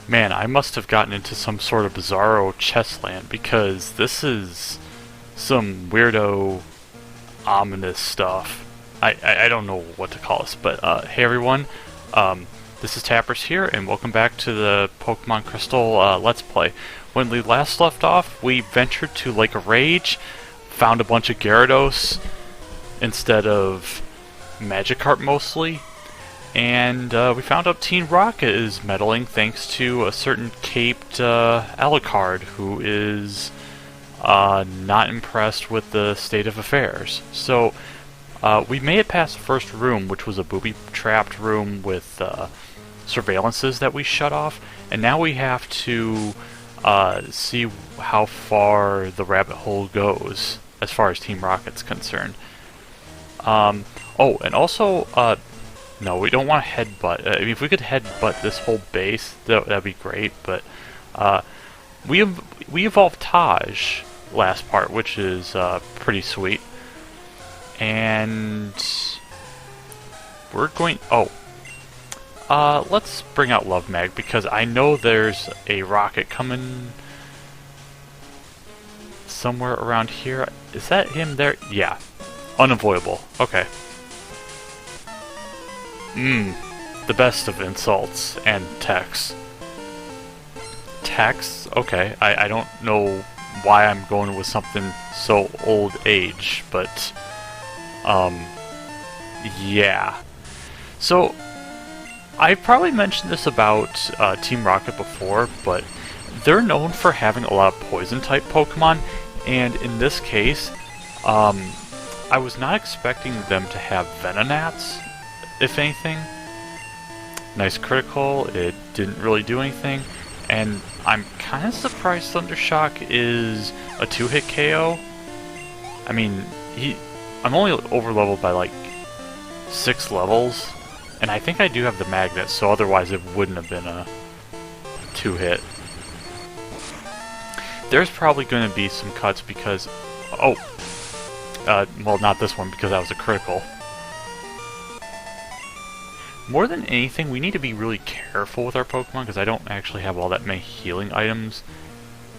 Man, I must have gotten into some sort of bizarro chess land because this is some weirdo, ominous stuff. I don't know what to call this, but hey everyone, this is Tappers here, and welcome back to the Pokemon Crystal Let's Play. When we last left off, we ventured to Lake of Rage, found a bunch of Gyarados instead of Magikarp mostly, and we found out Team Rocket is meddling thanks to a certain caped Alucard who is not impressed with the state of affairs. So we made it past the first room, which was a booby-trapped room with surveillances that we shut off, and now we have to see how far the rabbit hole goes as far as Team Rocket's concerned. Oh, and also, no, we don't want to headbutt. I mean, if we could headbutt this whole base, that'd be great, but we evolved Taj last part, which is pretty sweet. And we're going... Oh. Let's bring out Love Mag, because I know there's a rocket coming somewhere around here. Is that him there? Yeah. Unavoidable. Okay. The best of insults and texts. Texts? Okay. I don't know why I'm going with something so old age, but yeah. So I probably mentioned this about Team Rocket before, but they're known for having a lot of poison-type Pokemon, and in this case, I was not expecting them to have Venonats, if anything. Nice critical, it didn't really do anything, and I'm kind of surprised Thundershock is a 2-hit KO. I mean, I'm only over-leveled by like 6 levels, and I think I do have the magnet, so otherwise it wouldn't have been a 2-hit. There's probably going to be some cuts because... Oh! Well, not this one, because that was a critical. More than anything, we need to be really careful with our Pokemon, because I don't actually have all that many healing items.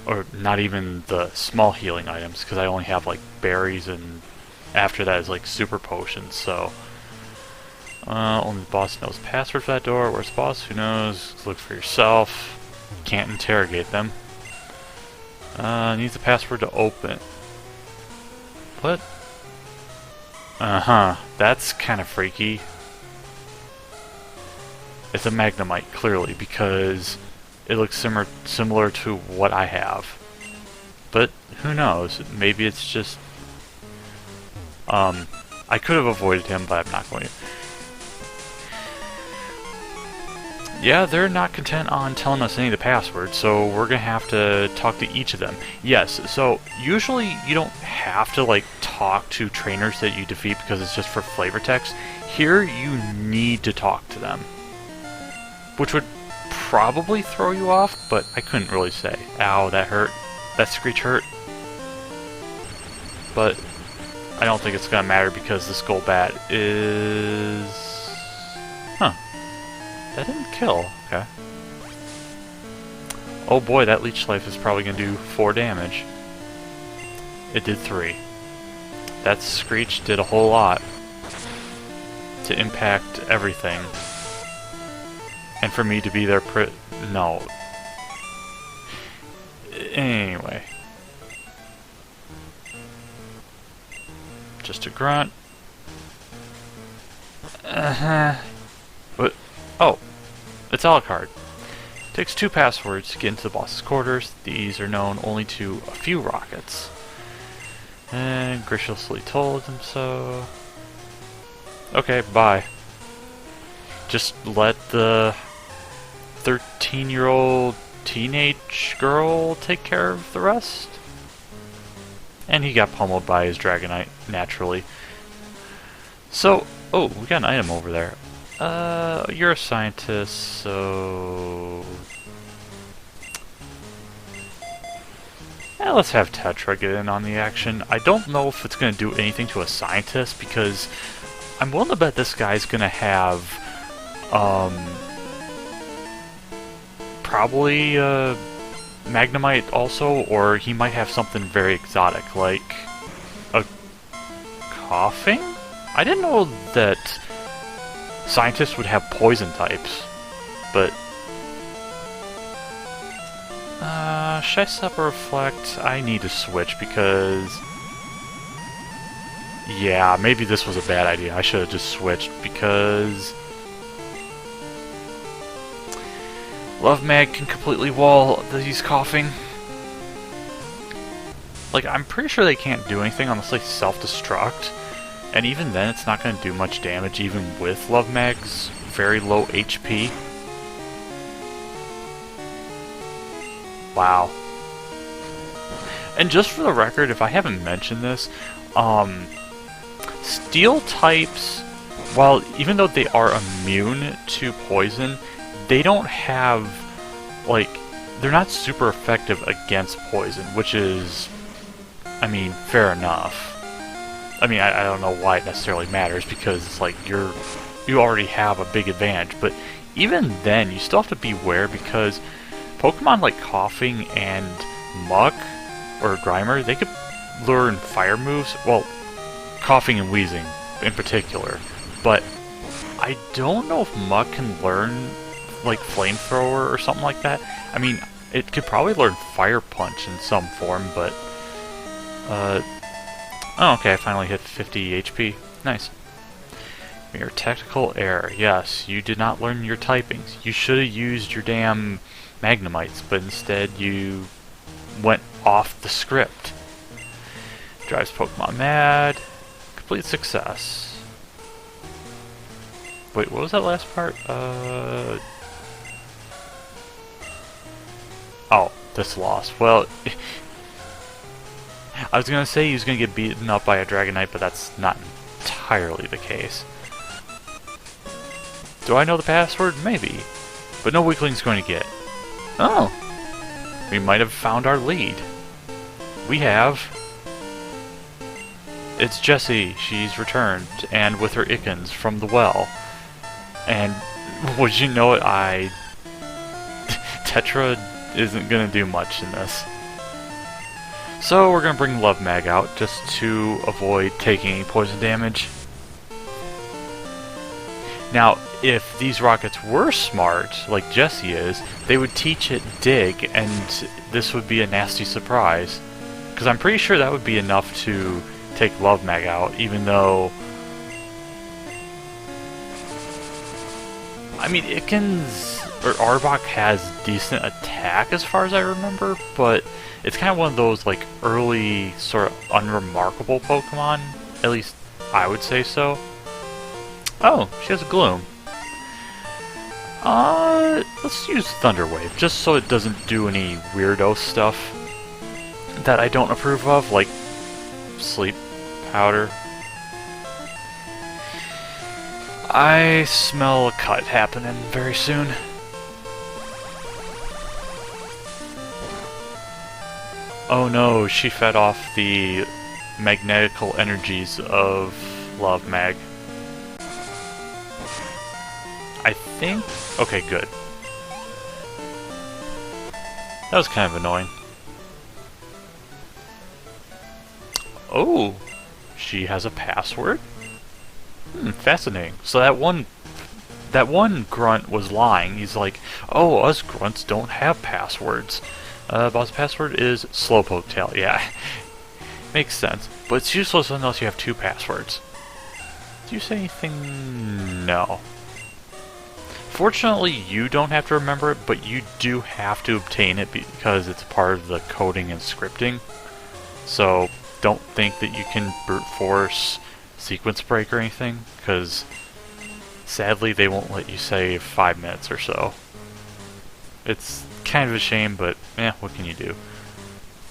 Or not even the small healing items, because I only have like berries, and after that is like super potions, so... only the boss knows the password for that door. Where's the boss? Who knows? Look for yourself. Can't interrogate them. Needs the password to open. What? Uh-huh. That's kind of freaky. It's a Magnemite, clearly, because it looks similar to what I have. But who knows? Maybe it's just... I could have avoided him, but I'm not going to. Yeah, they're not content on telling us any of the passwords, so we're gonna have to talk to each of them. Yes, so usually you don't have to like talk to trainers that you defeat because it's just for flavor text. Here you need to talk to them, which would probably throw you off, but I couldn't really say. Ow, that hurt. That screech hurt. But I don't think it's gonna matter because this Golbat is... Huh. That didn't kill. Okay. Oh boy, that Leech Life is probably going to do 4 damage. It did 3. That Screech did a whole lot to impact everything. And for me to be there no. Anyway. Just a grunt. What? Oh, it's Alucard. Takes 2 passwords to get into the boss's quarters. These are known only to a few Rockets. And graciously told him so. Okay, bye. Just let the 13-year-old teenage girl take care of the rest. And he got pummeled by his Dragonite, naturally. So, oh, we got an item over there. You're a scientist, so... Let's have Tetra get in on the action. I don't know if it's going to do anything to a scientist, because I'm willing to bet this guy's going to have, probably Magnemite also, or he might have something very exotic, like a coughing? I didn't know that scientists would have poison types, but... should I set up a reflect? I need to switch because... yeah, maybe this was a bad idea. I should have just switched because... Love Mag can completely wall these coughing. Like, I'm pretty sure they can't do anything unless they self-destruct. And even then, it's not going to do much damage, even with Love Mag's very low HP. Wow. And just for the record, if I haven't mentioned this, Steel types, while even though they are immune to poison, they don't have, like, they're not super effective against poison, which is, I mean, fair enough. I mean, I don't know why it necessarily matters, because it's like you already have a big advantage, but even then, you still have to beware, because Pokemon like Coughing and Muck, or Grimer, they could learn fire moves, well, Coughing and Wheezing in particular, but I don't know if Muck can learn like Flamethrower or something like that. I mean, it could probably learn Fire Punch in some form, but oh, okay, I finally hit 50 HP. Nice. Your tactical error. Yes, you did not learn your typings. You should have used your damn Magnemites, but instead you went off the script. Drives Pokemon mad. Complete success. Wait, what was that last part? Oh, this loss. Well, I was gonna say he was gonna get beaten up by a Dragonite, but that's not entirely the case. Do I know the password? Maybe. But no weakling's going to get. Oh! We might have found our lead. We have. It's Jessie. She's returned, and with her Ikons from the well. And would you know it, Tetra isn't gonna do much in this. So we're gonna bring Love Mag out just to avoid taking any poison damage. Now, if these rockets were smart, like Jessie is, they would teach it Dig, and this would be a nasty surprise. Because I'm pretty sure that would be enough to take Love Mag out, even though... I mean, Ikens, or Arbok has decent attack as far as I remember, but it's kind of one of those, like, early, sort of unremarkable Pokemon. At least, I would say so. Oh, she has a Gloom. Let's use Thunder Wave, just so it doesn't do any weirdo stuff that I don't approve of, like Sleep Powder. I smell a cut happening very soon. Oh no, she fed off the magnetical energies of Love Mag. I think... okay, good. That was kind of annoying. Oh! She has a password? Fascinating. So that one grunt was lying. He's like, oh, us grunts don't have passwords. Boss password is Slowpoke Tail. Yeah. Makes sense. But it's useless unless you have two passwords. Do you say anything? No. Fortunately, you don't have to remember it, but you do have to obtain it because it's part of the coding and scripting. So don't think that you can brute force sequence break or anything, because sadly they won't let you save 5 minutes or so. It's kind of a shame, but what can you do?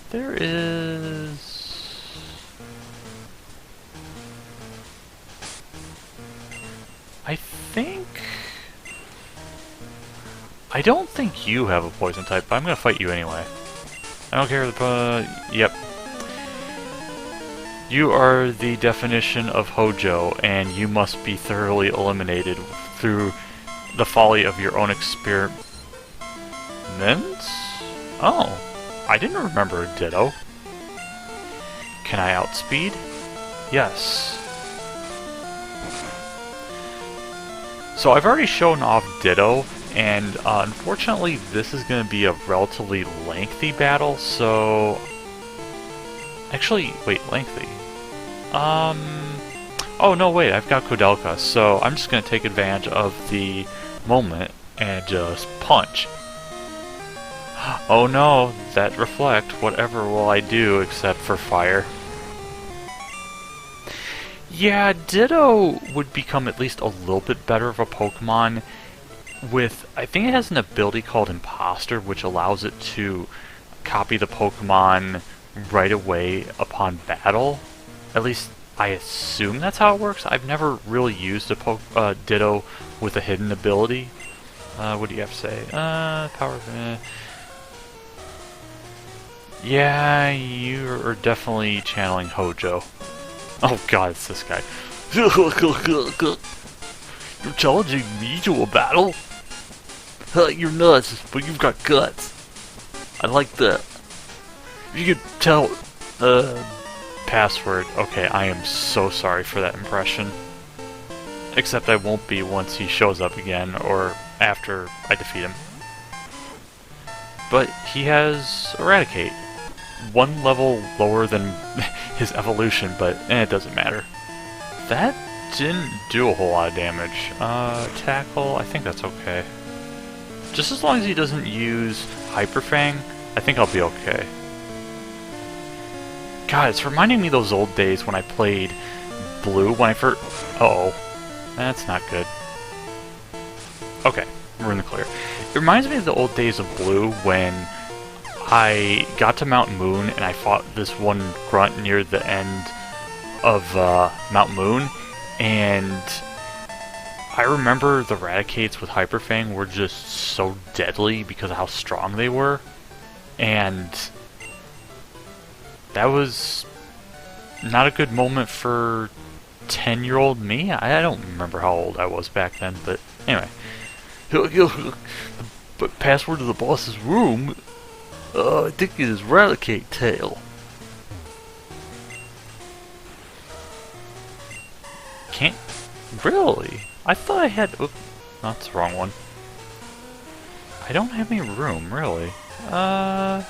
There is... I don't think you have a poison type, but I'm gonna fight you anyway. I don't care yep. You are the definition of Hojo, and you must be thoroughly eliminated through the folly of your own experimental Mints? Oh, I didn't remember a Ditto. Can I outspeed? Yes. So I've already shown off Ditto, and unfortunately this is going to be a relatively lengthy battle, so... Actually, wait, lengthy. Oh no, wait, I've got Koudelka, so I'm just going to take advantage of the moment and just punch. Oh no, that reflect, whatever will I do except for fire? Yeah, Ditto would become at least a little bit better of a Pokemon with, I think it has an ability called Imposter, which allows it to copy the Pokemon right away upon battle. At least, I assume that's how it works. I've never really used a Ditto with a hidden ability. What do you have to say? Power... Yeah, you're definitely channeling Hojo. Oh god, it's this guy. You're challenging me to a battle? You're nuts, but you've got guts. I like that. You could tell... password. Okay, I am so sorry for that impression. Except I won't be once he shows up again, or after I defeat him. But he has Eradicate. One level lower than his evolution, but it doesn't matter. That didn't do a whole lot of damage. Tackle, I think that's okay. Just as long as he doesn't use Hyper Fang, I think I'll be okay. God, it's reminding me of those old days when I played Blue when I first... Uh-oh. That's not good. Okay, we're in the clear. It reminds me of the old days of Blue when I got to Mount Moon and I fought this one grunt near the end of Mount Moon, and I remember the Raticates with Hyper Fang were just so deadly because of how strong they were, and that was not a good moment for 10-year-old me. I don't remember how old I was back then, but anyway. But password to the boss's room, I think it is Raticate Tail. Can't... Really? I thought I had... Oops, that's the wrong one. I don't have any room, really. Well,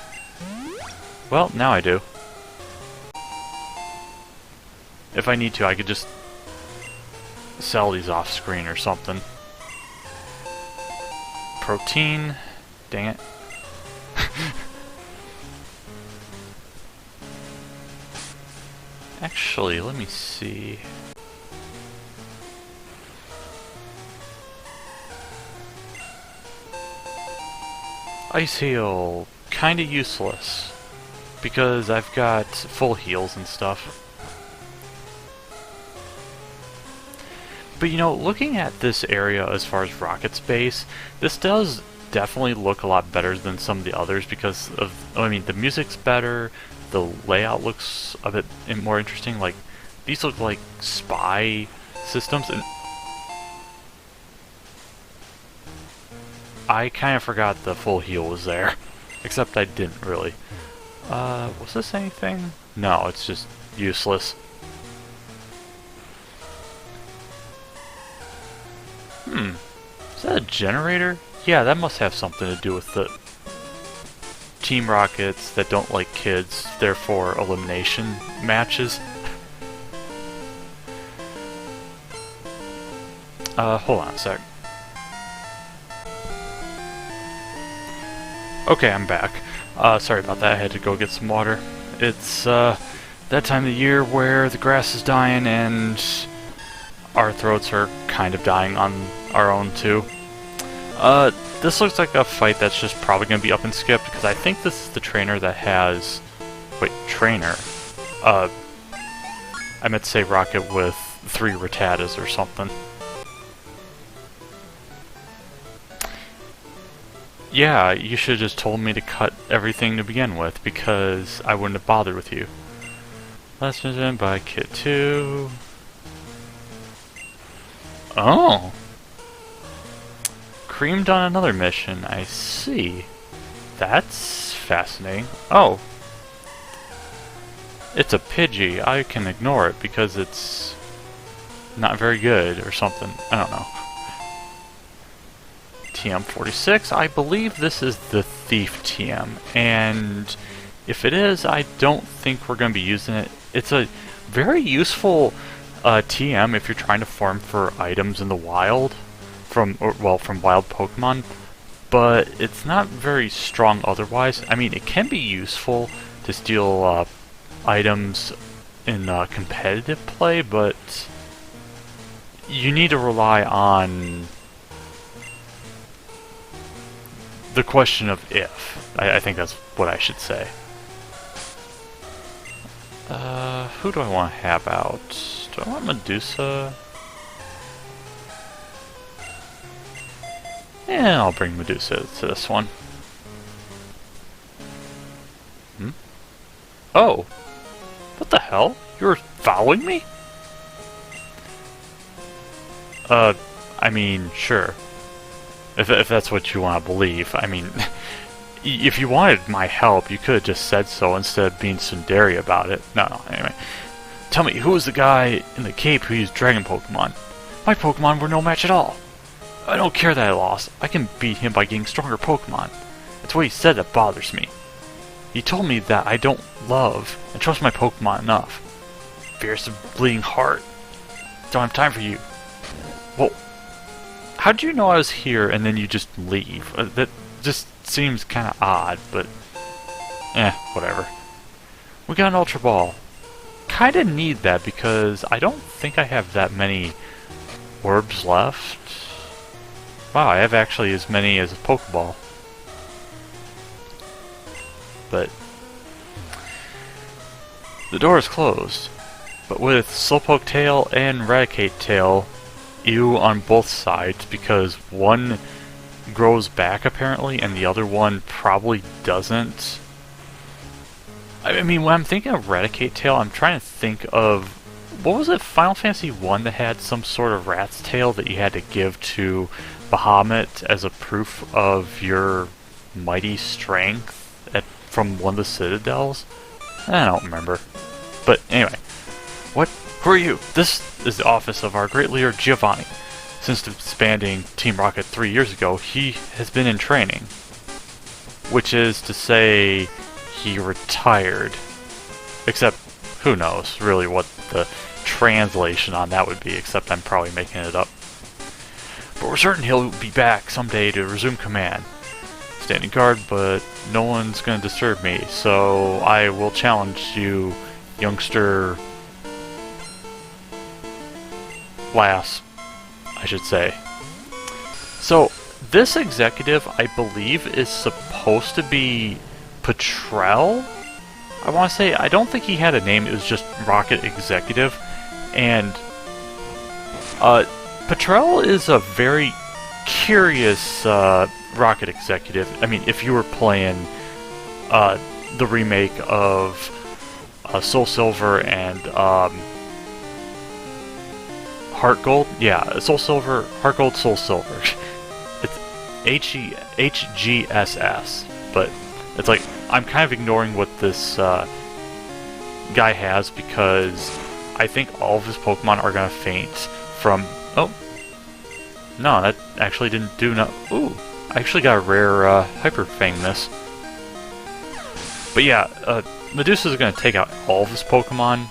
now I do. If I need to, I could just sell these off screen or something. Protein. Dang it. Actually, let me see. Ice Heal. Kinda useless. Because I've got full heals and stuff. But you know, looking at this area as far as rocket space, this does definitely look a lot better than some of the others because of, I mean, the music's better, the layout looks a bit more interesting, like, these look like spy systems, and I kind of forgot the full heal was there, except I didn't really. Was this anything? No, it's just useless. Is that a generator? Yeah, that must have something to do with the Team Rockets that don't like kids, therefore elimination matches. Hold on a sec. Okay, I'm back. Sorry about that, I had to go get some water. It's, that time of the year where the grass is dying and our throats are kind of dying on our own, too. This looks like a fight that's just probably going to be up and skipped, because I think this is the trainer that has... Wait, trainer? I meant to say Rocket with 3 Rattatas or something. Yeah, you should have just told me to cut everything to begin with, because I wouldn't have bothered with you. Lessons in by Kit 2. Oh! Creamed on another mission, I see. That's fascinating. Oh. It's a Pidgey. I can ignore it because it's not very good or something. I don't know. TM46. I believe this is the Thief TM. And if it is, I don't think we're going to be using it. It's a very useful TM if you're trying to farm for items in the wild. From wild Pokemon. But it's not very strong otherwise. I mean, it can be useful to steal items in competitive play, but you need to rely on the question of if. I think that's what I should say. Who do I want to have out? Do I want Medusa? Yeah, I'll bring Medusa to this one. Oh! What the hell? You were following me? I mean, sure. If that's what you want to believe. I mean, if you wanted my help, you could have just said so instead of being tsundere about it. No, anyway. Tell me, who was the guy in the cape who used Dragon Pokemon? My Pokemon were no match at all. I don't care that I lost. I can beat him by getting stronger Pokemon. It's what he said that bothers me. He told me that I don't love and trust my Pokemon enough. Fierce of bleeding heart. Don't have time for you. Well, how'd you know I was here and then you just leave? That just seems kind of odd, but whatever. We got an Ultra Ball. Kinda need that because I don't think I have that many orbs left. Wow, I have actually as many as a Pokeball. But the door is closed. But with Slowpoke Tail and Raticate Tail, ew on both sides because one grows back apparently and the other one probably doesn't. I mean, when I'm thinking of Raticate Tail, I'm trying to think of, what was it, Final Fantasy 1 that had some sort of rat's tail that you had to give to Bahamut as a proof of your mighty strength from one of the citadels? I don't remember. But anyway, what? Who are you? This is the office of our great leader Giovanni. Since disbanding Team Rocket 3 years ago, he has been in training. Which is to say, he retired. Except, who knows really what the translation on that would be, except I'm probably making it up. But we're certain he'll be back someday to resume command. Standing guard, but no one's going to disturb me, so I will challenge you, youngster lass, I should say. So, this executive, I believe, is supposed to be Petreling? I want to say, I don't think he had a name, it was just Rocket Executive, and Petreling is a very curious Rocket Executive. I mean, if you were playing the remake of Soul Silver and Heart Gold, yeah, Soul Silver, Heart Gold, Soul Silver. It's HGSS, but it's like I'm kind of ignoring what this guy has because I think all of his Pokemon are gonna faint from. Oh, no, that actually didn't do no. Ooh. I actually got a rare Hyper Fang this. But yeah, Medusa is going to take out all of his Pokemon.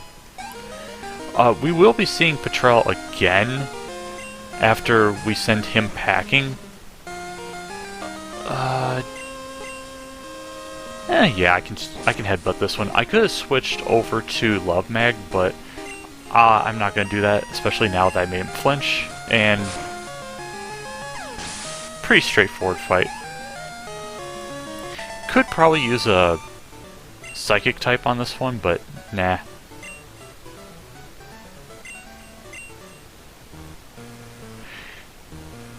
We will be seeing Petreling again after we send him packing. Yeah, I can headbutt this one. I could have switched over to Love Mag, but I'm not going to do that, especially now that I made him flinch. And pretty straightforward fight. Could probably use a Psychic type on this one, but nah.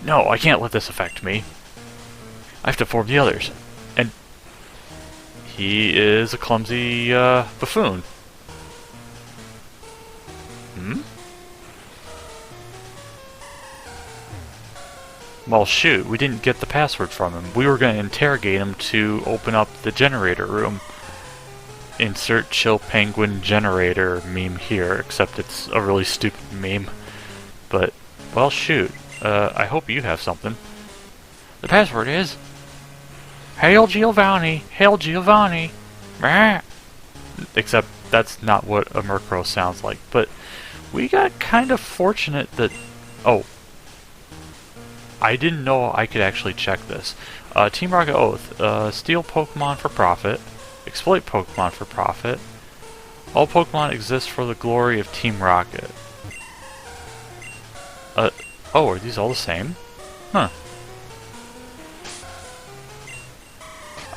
No, I can't let this affect me. I have to inform the others. And he is a clumsy buffoon. Well, shoot, we didn't get the password from him. We were going to interrogate him to open up the generator room. Insert chill penguin generator meme here, except it's a really stupid meme. But, well, shoot. I hope you have something. The password is... Hail Giovanni! Hail Giovanni! Rah! Except that's not what a Murkrow sounds like. But we got kind of fortunate that... Oh. I didn't know I could actually check this. Team Rocket Oath. Steal Pokemon for profit. Exploit Pokemon for profit. All Pokemon exist for the glory of Team Rocket. Oh, are these all the same? Huh.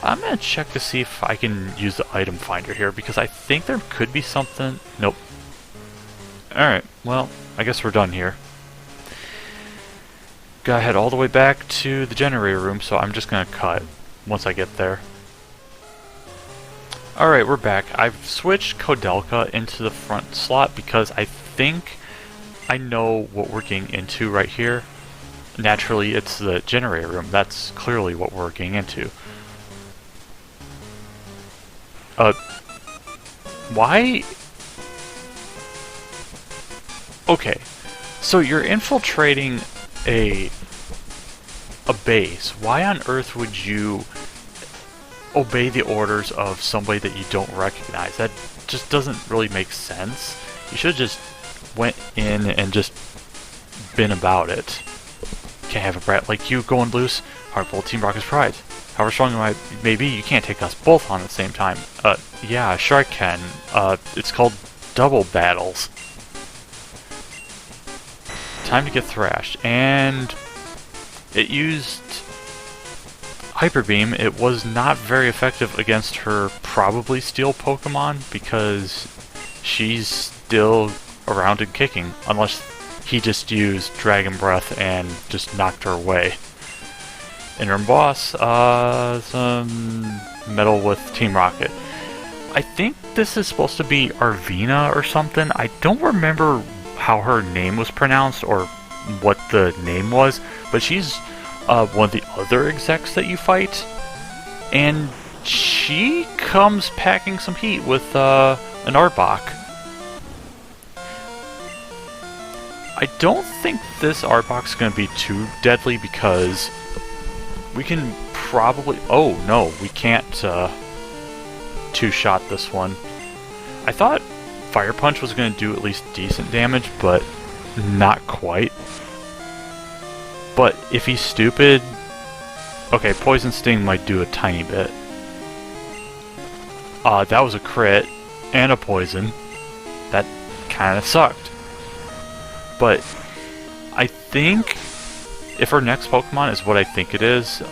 I'm gonna check to see if I can use the item finder here, because I think there could be something... Nope. Alright, well, I guess we're done here. Gotta head all the way back to the generator room, so I'm just gonna cut once I get there. Alright, we're back. I've switched Kodelka into the front slot because I think I know what we're getting into right here. Naturally, it's the generator room. That's clearly what we're getting into. Why? Okay, so you're infiltrating a base. Why on earth would you obey the orders of somebody that you don't recognize? That just doesn't really make sense. You should have just went in and just been about it. Can't have a brat like you going loose. Heartful Team Rocket's pride. However strong you may be, you can't take us both on at the same time. Yeah, sure I can. It's called double battles. Time to get thrashed. And it used Hyper Beam. It was not very effective against her probably Steel Pokemon because she's still around and kicking, unless he just used Dragon Breath and just knocked her away. Interim boss, some metal with Team Rocket. I think this is supposed to be Arvina or something. I don't remember how her name was pronounced or what the name was, but she's one of the other execs that you fight, and she comes packing some heat with an Arbok. I don't think this Arbok's going to be too deadly because we can probably... Oh, no, we can't two-shot this one. I thought Fire Punch was going to do at least decent damage, but not quite. But if he's stupid... Okay, Poison Sting might do a tiny bit. That was a crit and a poison. That kind of sucked. But I think if our next Pokemon is what I think it is,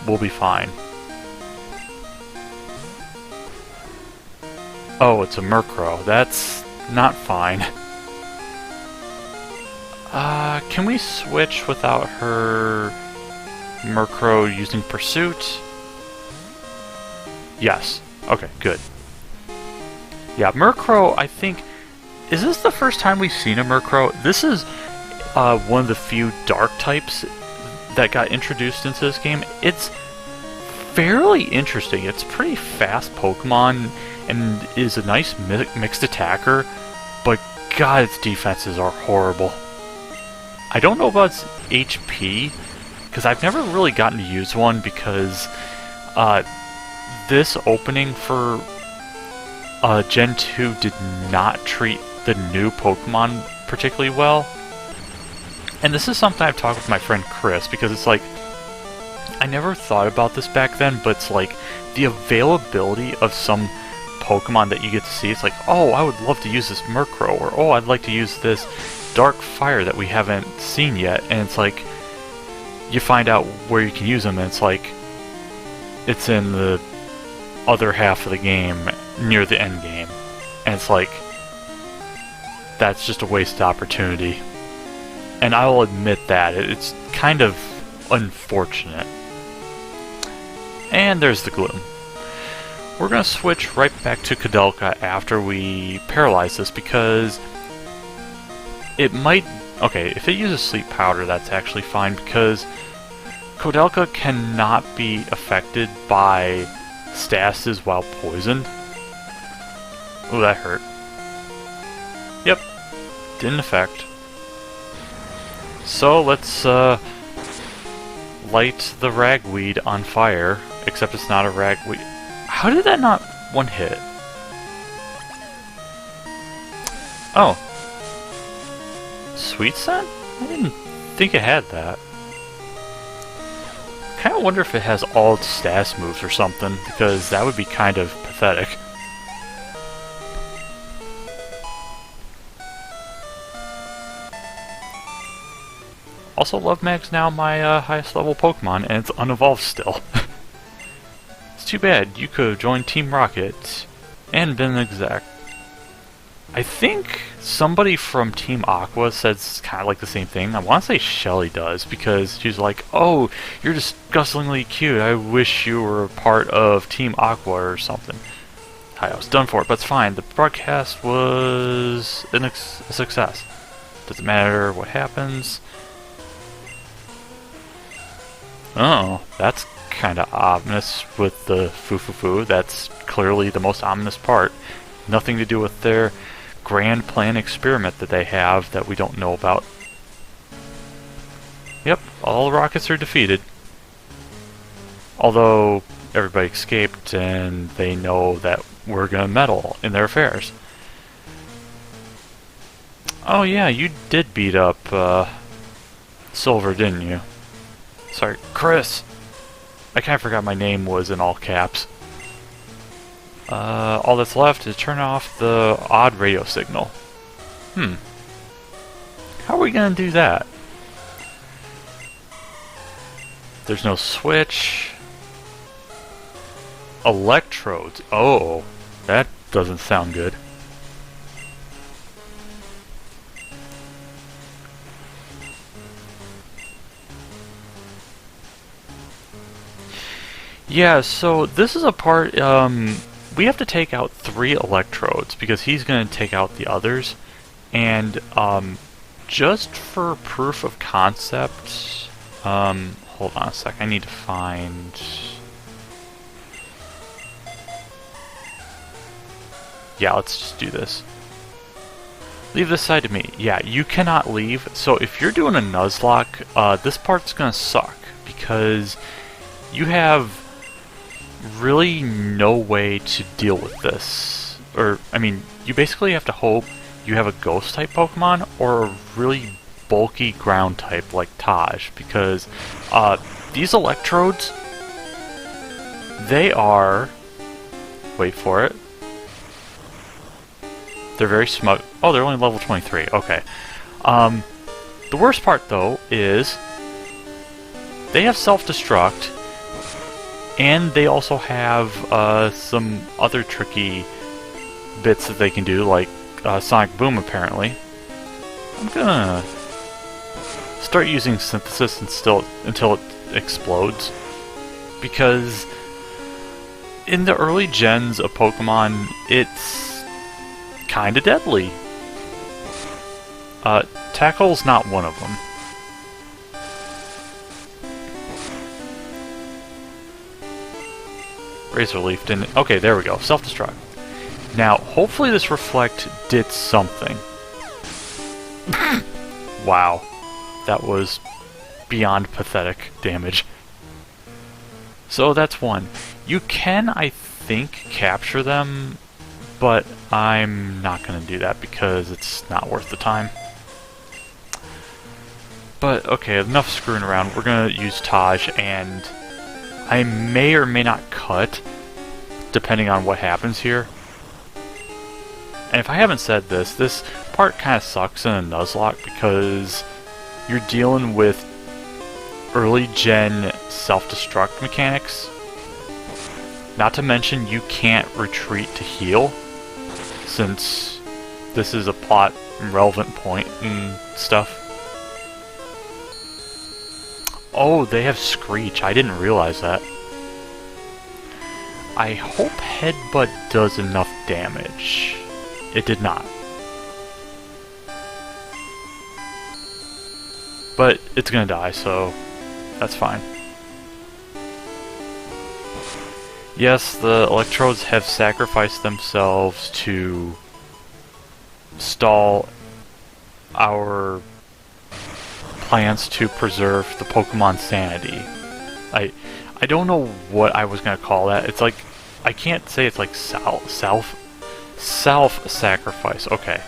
we'll be fine. Oh, it's a Murkrow. That's not fine. Can we switch without her Murkrow using Pursuit? Yes. Okay, good. Yeah, Murkrow, I think... Is this the first time we've seen a Murkrow? This is one of the few dark types that got introduced into this game. It's fairly interesting. It's a pretty fast Pokemon and is a nice mixed attacker, but god, its defenses are horrible. I don't know about its HP, because I've never really gotten to use one because this opening for Gen 2 did not treat the new Pokemon particularly well. And this is something I've talked with my friend Chris, because it's like, I never thought about this back then, but it's like, the availability of some Pokemon that you get to see, it's like, oh, I would love to use this Murkrow, or oh, I'd like to use this Dark Fire that we haven't seen yet, and it's like, you find out where you can use them, and it's like, it's in the other half of the game, near the end game, and it's like, that's just a wasted opportunity. And I'll admit that, it's kind of unfortunate. And there's the Gloom. We're going to switch right back to Kodelka after we paralyze this, because it might Okay, if it uses sleep powder, that's actually fine because Kodelka cannot be affected by stasis while poisoned. Ooh, that hurt. Yep, didn't affect. So let's light the ragweed on fire, except it's not a ragweed. How did that not one hit? Oh. Sweet scent? I didn't think it had that. Kinda wonder if it has all its status moves or something, because that would be kind of pathetic. Also, Love Mag's now my highest level Pokemon, and it's unevolved still. It's too bad, you could have joined Team Rocket and been an exec. I think somebody from Team Aqua says kind of like the same thing. I want to say Shelly does, because she's like, oh, you're disgustingly cute. I wish you were a part of Team Aqua or something. I was done for it, but it's fine. The broadcast was a success. Doesn't matter what happens. Oh, that's kind of ominous with the foo-foo-foo. That's clearly the most ominous part. Nothing to do with their grand plan experiment that they have that we don't know about. Yep, all rockets are defeated. Although everybody escaped and they know that we're gonna meddle in their affairs. Oh yeah, you did beat up Silver, didn't you? Sorry, Chris! I kinda forgot my name was in all caps. All that's left is turn off the odd radio signal. How are we gonna do that? There's no switch. Electrodes. Oh, that doesn't sound good. Yeah, so this is a part, we have to take out 3 electrodes because he's going to take out the others. And just for proof of concept, hold on a sec, I need to find... Yeah, let's just do this. Leave this side to me. Yeah, you cannot leave. So if you're doing a Nuzlocke, this part's going to suck because you have really no way to deal with this. Or, I mean, you basically have to hope you have a ghost type Pokemon or a really bulky ground type like Taj, because these electrodes, they are, wait for it, they're very smug. Oh, they're only level 23, okay. The worst part though is they have self-destruct. And they also have some other tricky bits that they can do, like Sonic Boom, apparently. I'm gonna start using Synthesis until it explodes. Because in the early gens of Pokemon, it's kinda deadly. Tackle's not one of them. Razor Leaf didn't... Okay, there we go. Self-destruct. Now, hopefully this Reflect did something. Wow. That was beyond pathetic damage. So that's one. You can, I think, capture them, but I'm not going to do that because it's not worth the time. But, okay, enough screwing around. We're going to use Taj, and I may or may not cut, depending on what happens here. And if I haven't said this, this part kind of sucks in a Nuzlocke because you're dealing with early gen self-destruct mechanics. Not to mention you can't retreat to heal, since this is a plot relevant point and stuff. Oh, they have Screech. I didn't realize that. I hope Headbutt does enough damage. It did not. But it's gonna die, so that's fine. Yes, the electrodes have sacrificed themselves to stall our plans to preserve the Pokemon sanity. I don't know what I was gonna call that. It's like, I can't say it's like self-sacrifice. Okay,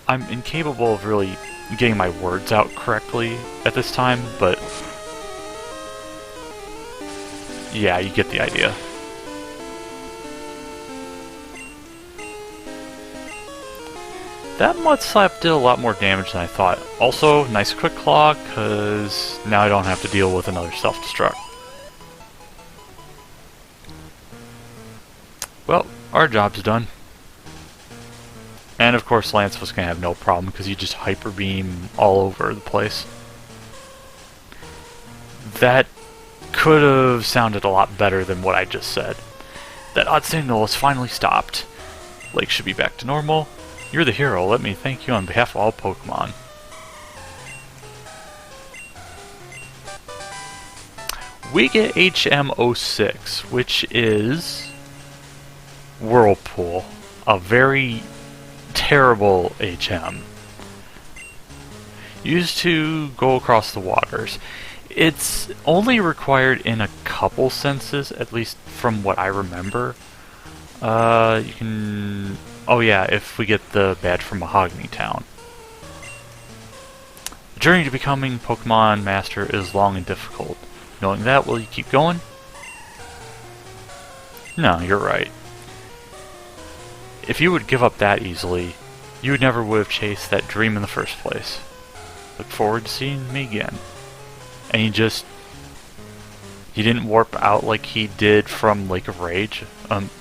I'm incapable of really getting my words out correctly at this time, but yeah, you get the idea. That Mud Slap did a lot more damage than I thought. Also, nice quick claw, because now I don't have to deal with another self-destruct. Well, our job's done. And of course Lance was going to have no problem, because he just Hyper Beam all over the place. That could have sounded a lot better than what I just said. That odd signal has finally stopped. Lake should be back to normal. You're the hero. Let me thank you on behalf of all Pokemon. We get HM06, which is Whirlpool. A very terrible HM. Used to go across the waters. It's only required in a couple senses, at least from what I remember. You can... Oh yeah, if we get the badge from Mahogany Town. The journey to becoming Pokemon Master is long and difficult. Knowing that, will you keep going? No, you're right. If you would give up that easily, you would never would have chased that dream in the first place. Look forward to seeing me again. And he didn't warp out like he did from Lake of Rage.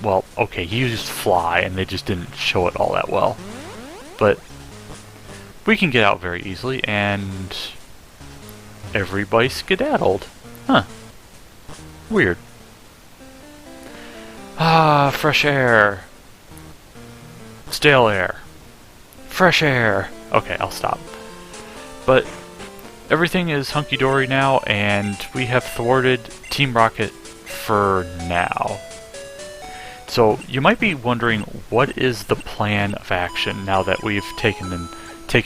Well, okay, he used Fly, and they just didn't show it all that well. But we can get out very easily, and everybody skedaddled. Huh. Weird. Ah, fresh air. Stale air. Fresh air. Okay, I'll stop. But everything is hunky-dory now, and we have thwarted Team Rocket for now. So you might be wondering, what is the plan of action now that we've taken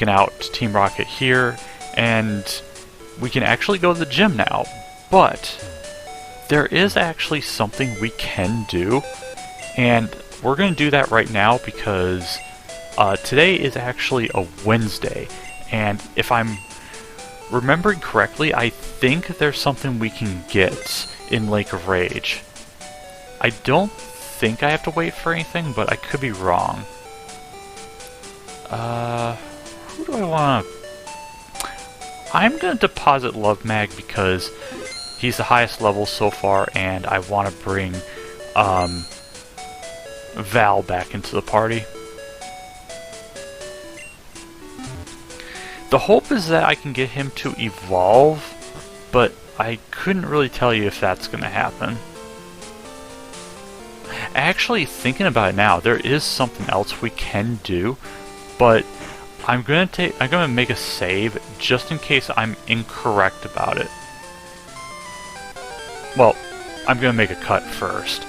out Team Rocket here, and we can actually go to the gym now. But there is actually something we can do, and we're going to do that right now because today is actually a Wednesday, and if I'm remembering correctly, I think there's something we can get in Lake of Rage. I don't think I have to wait for anything, but I could be wrong. Who do I want to... I'm going to deposit Love Mag because he's the highest level so far, and I want to bring Val back into the party. The hope is that I can get him to evolve, but I couldn't really tell you if that's going to happen. Actually, thinking about it now, there is something else we can do, but I'm gonna make a save just in case I'm incorrect about it. Well, I'm gonna make a cut first.